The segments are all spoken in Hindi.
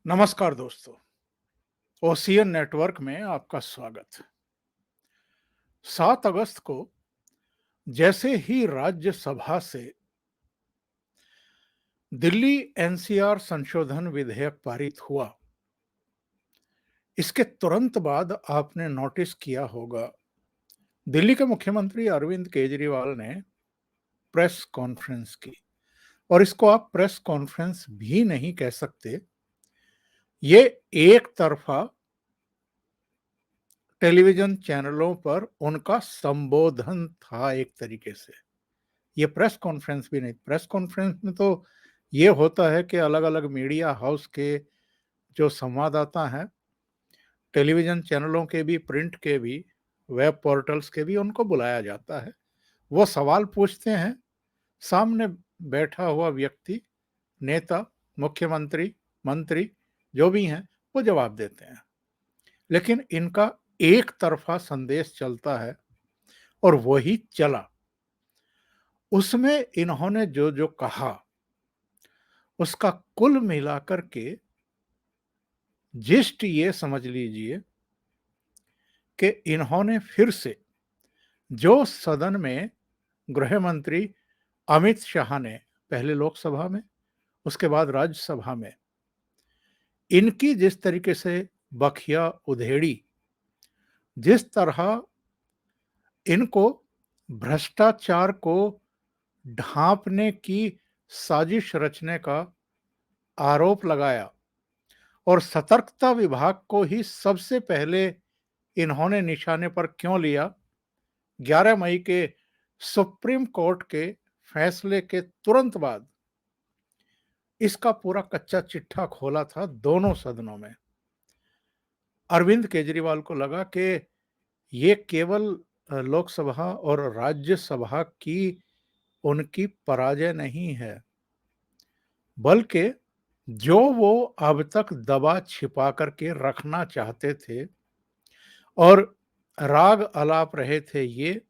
नमस्कार दोस्तों, ओशियन नेटवर्क में आपका स्वागत। 7 अगस्त को जैसे ही राज्यसभा से दिल्ली एनसीआर संशोधन विधेयक पारित हुआ, इसके तुरंत बाद आपने नोटिस किया होगा, दिल्ली के मुख्यमंत्री अरविंद केजरीवाल ने प्रेस कॉन्फ्रेंस की। और इसको आप प्रेस कॉन्फ्रेंस भी नहीं कह सकते, ये एक तरफा टेलीविजन चैनलों पर उनका संबोधन था एक तरीके से। ये प्रेस कॉन्फ्रेंस भी नहीं। प्रेस कॉन्फ्रेंस में तो ये होता है कि अलग-अलग मीडिया हाउस के जो संवाददाता हैं, टेलीविजन चैनलों के भी, प्रिंट के भी, वेब पोर्टल्स के भी, उनको बुलाया जाता है। वो सवाल पूछते हैं, सामने बैठा हुआ व्यक्ति, नेता, मुख्यमंत्री, मंत्री जो भी हैं, वो जवाब देते हैं। लेकिन इनका एक तरफा संदेश चलता है और वही चला। उसमें इन्होंने जो कहा, उसका कुल मिलाकर के जिस्ट ये समझ लीजिए कि इन्होंने फिर से जो सदन में गृह मंत्री अमित शाह ने पहले लोकसभा में, उसके बाद राज्यसभा में इनकी जिस तरीके से बखिया उधेड़ी, जिस तरह इनको भ्रष्टाचार को ढांपने की साजिश रचने का आरोप लगाया और सतर्कता विभाग को ही सबसे पहले इन्होंने निशाने पर क्यों लिया, 11 मई के सुप्रीम कोर्ट के फैसले के तुरंत बाद इसका पूरा कच्चा चिट्ठा खोला था दोनों सदनों में। अरविंद केजरीवाल को लगा कि ये केवल लोकसभा और राज्यसभा की उनकी पराजय नहीं है, बल्कि जो वो अब तक दबा छिपा करके रखना चाहते थे और राग अलाप रहे थे ये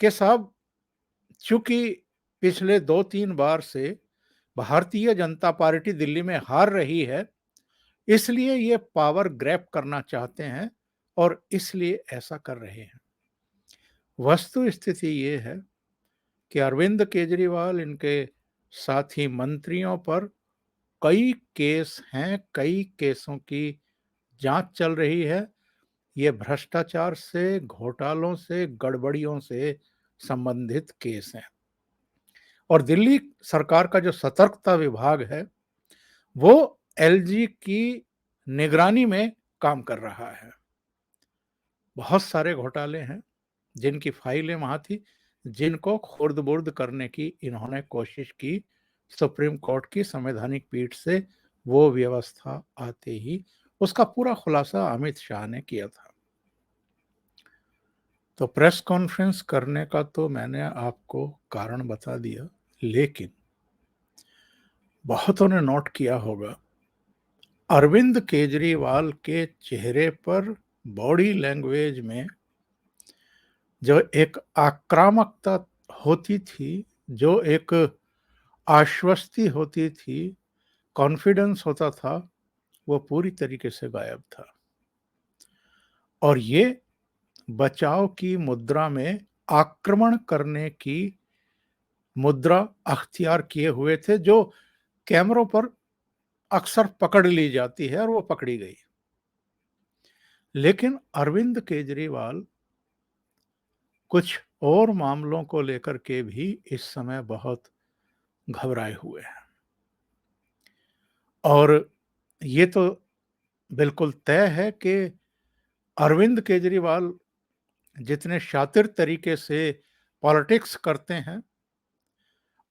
कि साहब, चूंकि पिछले 2-3 बार से भारतीय जनता पार्टी दिल्ली में हार रही है, इसलिए ये पावर ग्रैब करना चाहते हैं और इसलिए ऐसा कर रहे हैं। वस्तु स्थिति ये है कि अरविंद केजरीवाल, इनके साथी मंत्रियों पर कई केस हैं, कई केसों की जांच चल रही है। ये भ्रष्टाचार से, घोटालों से, गड़बड़ियों से संबंधित केस हैं। और दिल्ली सरकार का जो सतर्कता विभाग है, वो एलजी की निगरानी में काम कर रहा है। बहुत सारे घोटाले हैं जिनकी फाइलें वहां थी, जिनको खुर्द-बुर्द करने की इन्होंने कोशिश की। सुप्रीम कोर्ट की संवैधानिक पीठ से वो व्यवस्था आते ही उसका पूरा खुलासा अमित शाह ने किया था। तो प्रेस कॉन्फ्रेंस करने का तो मैंने आपको कारण बता दिया, लेकिन बहुतों ने नोट किया होगा, अरविंद केजरीवाल के चेहरे पर बॉडी लैंग्वेज में जो एक आक्रामकता होती थी, जो एक आश्वस्ति होती थी, कॉन्फिडेंस होता था, वो पूरी तरीके से गायब था। और ये बचाव की मुद्रा में आक्रमण करने की मुद्रा अख्तियार किए हुए थे, जो कैमरों पर अक्सर पकड़ ली जाती है और वो पकड़ी गई। लेकिन अरविंद केजरीवाल कुछ और मामलों को लेकर के भी इस समय बहुत घबराए हुए हैं। और ये तो बिल्कुल तय है कि अरविंद केजरीवाल जितने शातिर तरीके से पॉलिटिक्स करते हैं,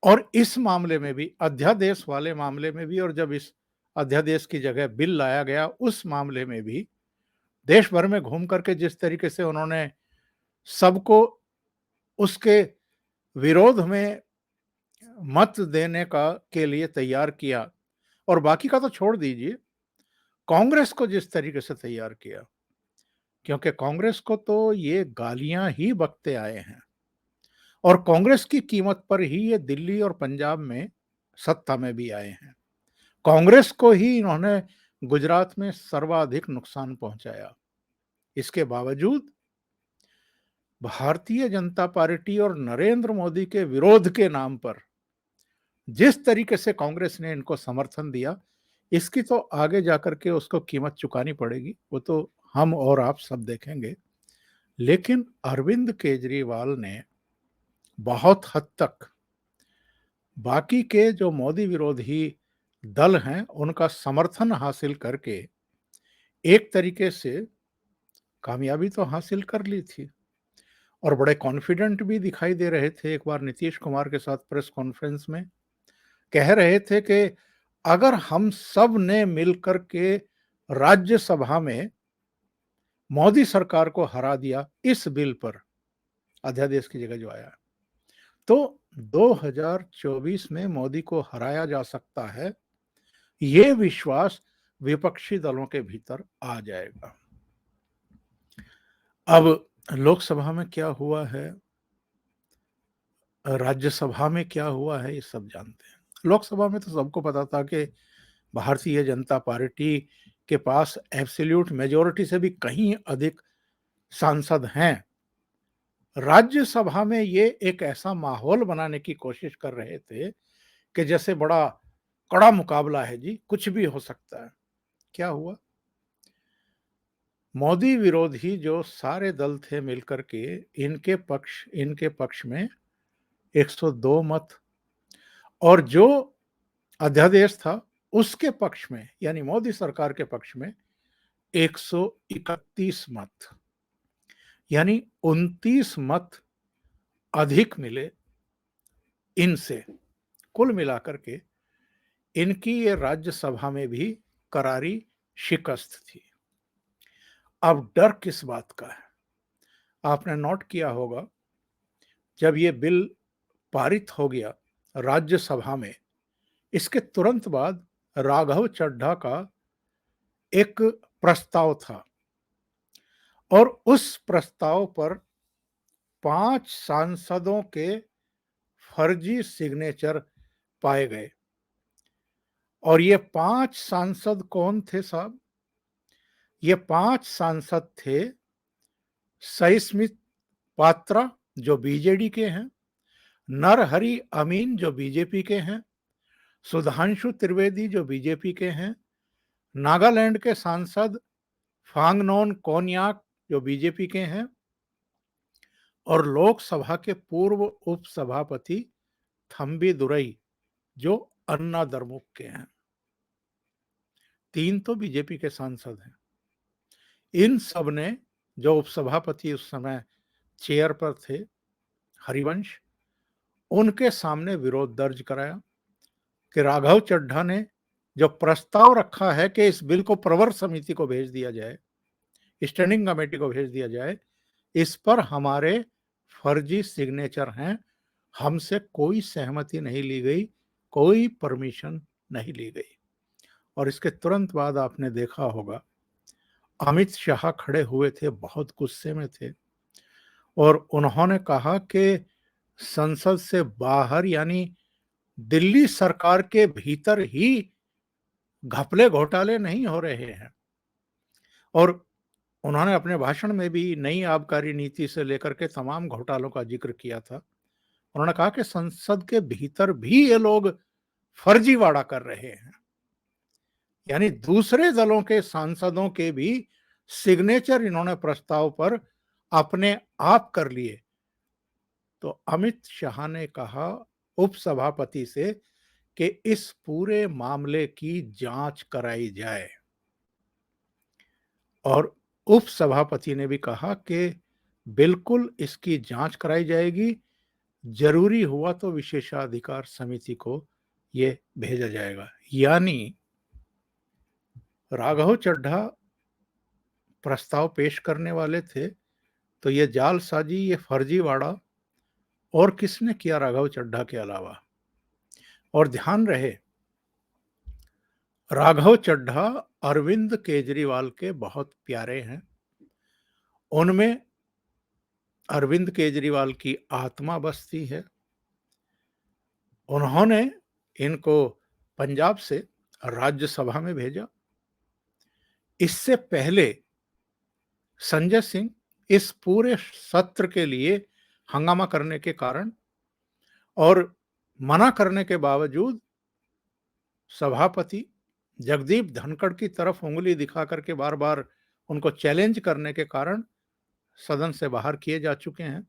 और इस मामले में भी, अध्यादेश वाले मामले में भी, और जब इस अध्यादेश की जगह बिल लाया गया उस मामले में भी, देश भर में घूम करके जिस तरीके से उन्होंने सबको उसके विरोध में मत देने का के लिए तैयार किया, और बाकी का तो छोड़ दीजिए, कांग्रेस को जिस तरीके से तैयार किया, क्योंकि कांग्रेस को तो ये गालियां ही बकते आए हैं और कांग्रेस की कीमत पर ही ये दिल्ली और पंजाब में सत्ता में भी आए हैं। कांग्रेस को ही इन्होंने गुजरात में सर्वाधिक नुकसान पहुंचाया। इसके बावजूद भारतीय जनता पार्टी और नरेंद्र मोदी के विरोध के नाम पर जिस तरीके से कांग्रेस ने इनको समर्थन दिया, इसकी तो आगे जाकर के उसको कीमत चुकानी पड़ेगी, वो तो हम और आप सब देखेंगे। लेकिन अरविंद केजरीवाल ने बहुत हद तक बाकी के जो मोदी विरोधी दल हैं उनका समर्थन हासिल करके एक तरीके से कामयाबी तो हासिल कर ली थी और बड़े कॉन्फिडेंट भी दिखाई दे रहे थे। एक बार नीतीश कुमार के साथ प्रेस कॉन्फ्रेंस में कह रहे थे कि अगर हम सब ने मिलकर के राज्यसभा में मोदी सरकार को हरा दिया इस बिल पर, अध्यादेश की जगह जो आया, तो 2024 में मोदी को हराया जा सकता है, ये विश्वास विपक्षी दलों के भीतर आ जाएगा। अब लोकसभा में क्या हुआ है, राज्यसभा में क्या हुआ है, ये सब जानते हैं। लोकसभा में तो सबको पता था कि भारतीय जनता पार्टी के पास एब्सोल्यूट मेजॉरिटी से भी कहीं अधिक सांसद हैं। राज्यसभा में ये एक ऐसा माहौल बनाने की कोशिश कर रहे थे कि जैसे बड़ा कड़ा मुकाबला है जी, कुछ भी हो सकता है। क्या हुआ? मोदी विरोधी जो सारे दल थे मिलकर के इनके पक्ष में 102 मत और जो अध्यादेश था उसके पक्ष में यानी मोदी सरकार के पक्ष में 131 मत, यानी 29 मत अधिक मिले इनसे। कुल मिलाकर के इनकी ये राज्यसभा में भी करारी शिकस्त थी। अब डर किस बात का है? आपने नोट किया होगा, जब ये बिल पारित हो गया राज्यसभा में, इसके तुरंत बाद राघव चड्ढा का एक प्रस्ताव था और उस प्रस्ताव पर 5 सांसदों के फर्जी सिग्नेचर पाए गए। और ये 5 सांसद कौन थे साहब? ये 5 सांसद थे सईस्मित पात्रा जो बीजेडी के हैं, नरहरि अमीन जो बीजेपी के हैं, सुधांशु त्रिवेदी जो बीजेपी के हैं, नागालैंड के सांसद फांगनोन कोन्याक जो बीजेपी के हैं और लोकसभा के पूर्व उपसभापति थम्बी दुरई जो अन्ना द्रमुक के हैं। 3 तो बीजेपी के सांसद हैं। इन सब ने, जो उपसभापति उस समय चेयर पर थे हरिवंश, उनके सामने विरोध दर्ज कराया कि राघव चड्ढा ने जो प्रस्ताव रखा है कि इस बिल को प्रवर समिति को भेज दिया जाए, स्टैंडिंग कमेटी को भेज दिया जाए, इस पर हमारे फर्जी सिग्नेचर हैं, हमसे कोई सहमति नहीं ली गई, कोई परमिशन नहीं ली गई। और इसके तुरंत बाद आपने देखा होगा अमित शाह खड़े हुए थे, बहुत गुस्से में थे और उन्होंने कहा कि संसद से बाहर यानी दिल्ली सरकार के भीतर ही घपले घोटाले नहीं हो रहे हैं। और उन्होंने अपने भाषण में भी नई आबकारी नीति से लेकर के तमाम घोटालों का जिक्र किया था। उन्होंने कहा कि संसद के भीतर भी ये लोग फर्जीवाड़ा कर रहे हैं, यानी दूसरे दलों के सांसदों के भी सिग्नेचर इन्होंने प्रस्ताव पर अपने आप कर लिए। तो अमित शाह ने कहा उपसभापति से कि इस पूरे मामले की जांच कराई जाए और उपसभापति ने भी कहा कि बिल्कुल इसकी जांच कराई जाएगी, जरूरी हुआ तो विशेषाधिकार समिति को ये भेजा जाएगा। यानी राघव चड्ढा प्रस्ताव पेश करने वाले थे तो ये जालसाजी, ये फर्जीवाड़ा और किसने किया राघव चड्ढा के अलावा? और ध्यान रहे, राघव चड्ढा अरविंद केजरीवाल के बहुत प्यारे हैं। उनमें अरविंद केजरीवाल की आत्मा बसती है। उन्होंने इनको पंजाब से राज्यसभा में भेजा इससे पहले संजय सिंह इस पूरे सत्र के लिए हंगामा करने के कारण और मना करने के बावजूद सभापति जगदीप धनखड़ की तरफ उंगली दिखा करके बार-बार उनको चैलेंज करने के कारण सदन से बाहर किए जा चुके हैं।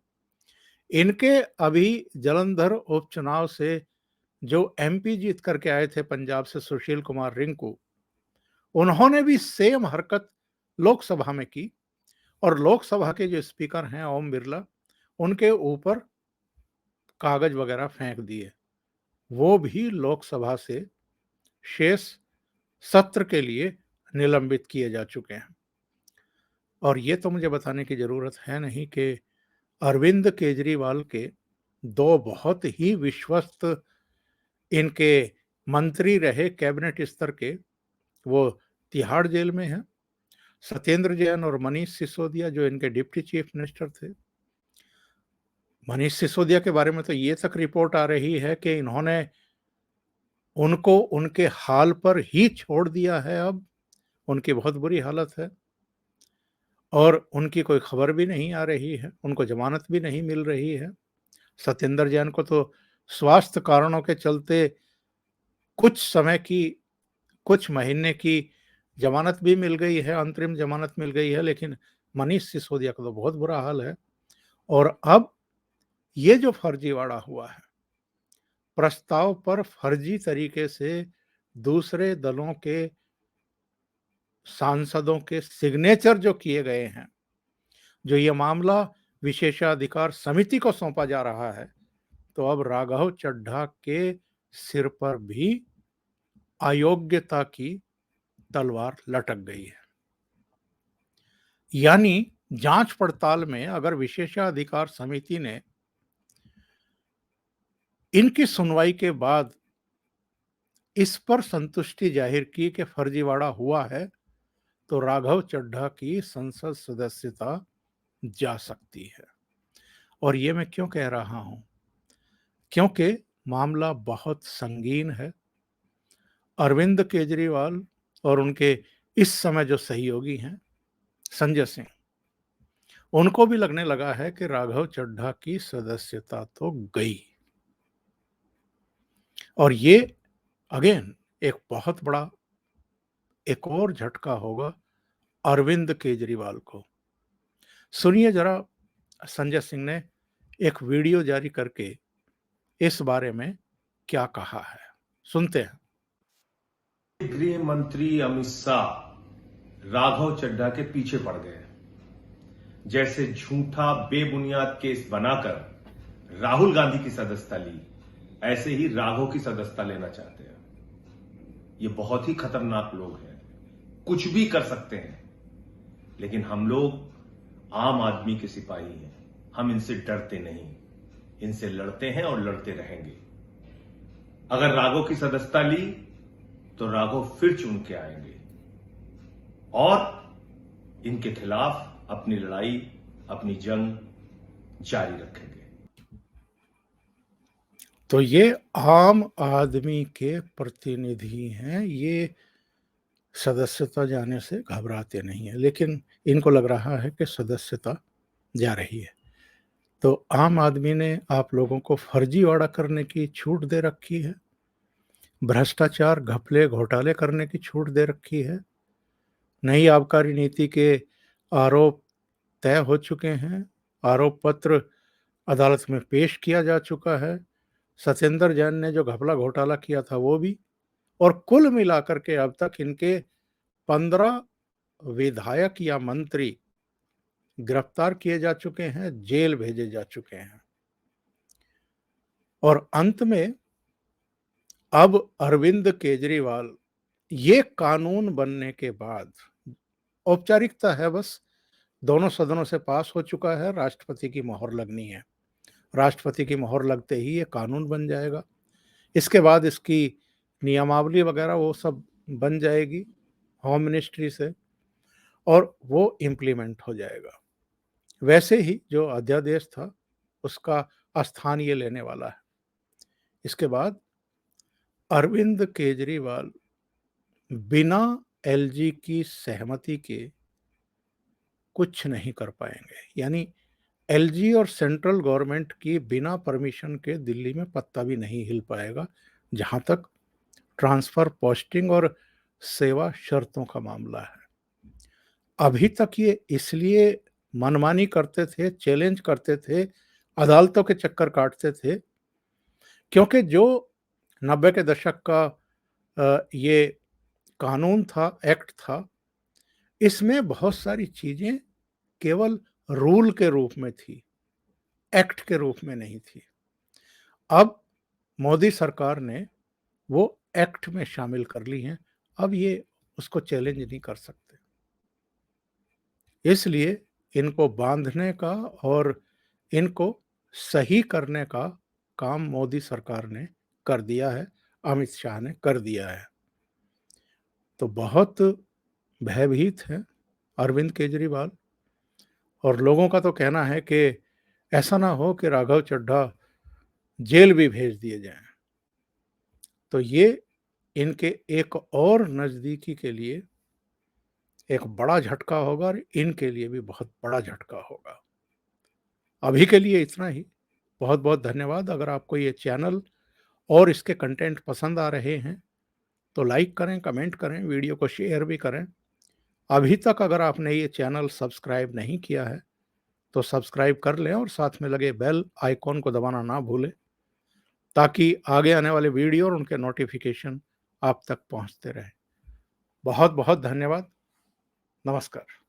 इनके अभी जालंधर उपचुनाव से जो एमपी जीत करके आए थे पंजाब से सुशील कुमार रिंकू, उन्होंने भी सेम हरकत लोकसभा में की और लोकसभा के जो स्पीकर हैं ओम बिरला, उनके ऊपर कागज वगैरह फेंक दिए। वो भी लोकसभा से शेष सत्र के लिए निलंबित किए जा चुके हैं। और ये तो मुझे बताने की जरूरत है नहीं कि अरविंद केजरीवाल के दो बहुत ही विश्वस्त इनके मंत्री रहे कैबिनेट स्तर के, वो तिहाड़ जेल में हैं। सत्येंद्र जैन और मनीष सिसोदिया जो इनके डिप्टी चीफ मिनिस्टर थे। मनीष सिसोदिया के बारे में तो ये तक रिपोर्ट आ रही है कि इन्होंने उनको उनके हाल पर ही छोड़ दिया है। अब उनकी बहुत बुरी हालत है और उनकी कोई खबर भी नहीं आ रही है, उनको जमानत भी नहीं मिल रही है। सत्येंद्र जैन को तो स्वास्थ्य कारणों के चलते कुछ समय की, कुछ महीने की जमानत भी मिल गई है, अंतरिम जमानत मिल गई है, लेकिन मनीष सिसोदिया का तो बहुत बुरा हाल है। और अब ये जो फर्जीवाड़ा हुआ है, प्रस्ताव पर फर्जी तरीके से दूसरे दलों के सांसदों के सिग्नेचर जो किए गए हैं, जो ये मामला विशेषाधिकार समिति को सौंपा जा रहा है, तो अब राघव चड्ढा के सिर पर भी अयोग्यता की तलवार लटक गई है। यानी जांच पड़ताल में अगर विशेषाधिकार समिति ने इनकी सुनवाई के बाद इस पर संतुष्टि जाहिर की कि फर्जीवाड़ा हुआ है, तो राघव चड्ढा की संसद सदस्यता जा सकती है। और ये मैं क्यों कह रहा हूं? क्योंकि मामला बहुत संगीन है। अरविंद केजरीवाल और उनके इस समय जो सहयोगी हैं संजय सिंह, उनको भी लगने लगा है कि राघव चड्ढा की सदस्यता तो गई। और ये अगेन एक बहुत बड़ा एक और झटका होगा अरविंद केजरीवाल को। सुनिए जरा, संजय सिंह ने एक वीडियो जारी करके इस बारे में क्या कहा है, सुनते हैं। गृह मंत्री अमित शाह राघव चड्ढा के पीछे पड़ गए। जैसे झूठा बेबुनियाद केस बनाकर राहुल गांधी की सदस्यता ली, ऐसे ही राघव की सदस्यता लेना चाहते हैं। ये बहुत ही खतरनाक लोग हैं, कुछ भी कर सकते हैं। लेकिन हम लोग आम आदमी के सिपाही हैं, हम इनसे डरते नहीं, इनसे लड़ते हैं और लड़ते रहेंगे। अगर राघव की सदस्यता ली तो राघव फिर चुन के आएंगे और इनके खिलाफ अपनी लड़ाई, अपनी जंग जारी रखेंगे। तो ये आम आदमी के प्रतिनिधि हैं, ये सदस्यता जाने से घबराते नहीं है, लेकिन इनको लग रहा है कि सदस्यता जा रही है। तो आम आदमी ने आप लोगों को फर्जीवाड़ा करने की छूट दे रखी है, भ्रष्टाचार, घपले, घोटाले करने की छूट दे रखी है। नई आबकारी नीति के आरोप तय हो चुके हैं, आरोप पत्र अदालत में पेश किया जा चुका है। सत्येंद्र जैन ने जो घपला घोटाला किया था वो भी, और कुल मिलाकर के अब तक इनके 15 विधायक या मंत्री गिरफ्तार किए जा चुके हैं, जेल भेजे जा चुके हैं। और अंत में अब अरविंद केजरीवाल, ये कानून बनने के बाद औपचारिकता है, बस दोनों सदनों से पास हो चुका है, राष्ट्रपति की मोहर लगनी है। राष्ट्रपति की मोहर लगते ही ये कानून बन जाएगा। इसके बाद इसकी नियमावली वगैरह वो सब बन जाएगी होम मिनिस्ट्री से और वो इम्प्लीमेंट हो जाएगा। वैसे ही जो अध्यादेश था उसका स्थान ये लेने वाला है। इसके बाद अरविंद केजरीवाल बिना एलजी की सहमति के कुछ नहीं कर पाएंगे। यानी एलजी और सेंट्रल गवर्नमेंट की बिना परमिशन के दिल्ली में पत्ता भी नहीं हिल पाएगा, जहां तक ट्रांसफर, पोस्टिंग और सेवा शर्तों का मामला है। अभी तक ये इसलिए मनमानी करते थे, चैलेंज करते थे, अदालतों के चक्कर काटते थे, क्योंकि जो 90 के दशक का ये कानून था, एक्ट था, इसमें बहुत सारी चीजें केवल रूल के रूप में थी, एक्ट के रूप में नहीं थी। अब मोदी सरकार ने वो एक्ट में शामिल कर ली हैं। अब ये उसको चैलेंज नहीं कर सकते। इसलिए इनको बांधने का और इनको सही करने का काम मोदी सरकार ने कर दिया है, अमित शाह ने कर दिया है। तो बहुत भयभीत हैं अरविंद केजरीवाल, और लोगों का तो कहना है कि ऐसा ना हो कि राघव चड्ढा जेल भी भेज दिए जाएं। तो ये इनके एक और नज़दीकी के लिए एक बड़ा झटका होगा, और इनके लिए भी बहुत बड़ा झटका होगा। अभी के लिए इतना ही। बहुत बहुत धन्यवाद। अगर आपको ये चैनल और इसके कंटेंट पसंद आ रहे हैं तो लाइक करें, कमेंट करें, वीडियो को शेयर भी करें। अभी तक अगर आपने ये चैनल सब्सक्राइब नहीं किया है तो सब्सक्राइब कर लें और साथ में लगे बेल आइकॉन को दबाना ना भूलें, ताकि आगे आने वाले वीडियो और उनके नोटिफिकेशन आप तक पहुंचते रहें। बहुत बहुत धन्यवाद। नमस्कार।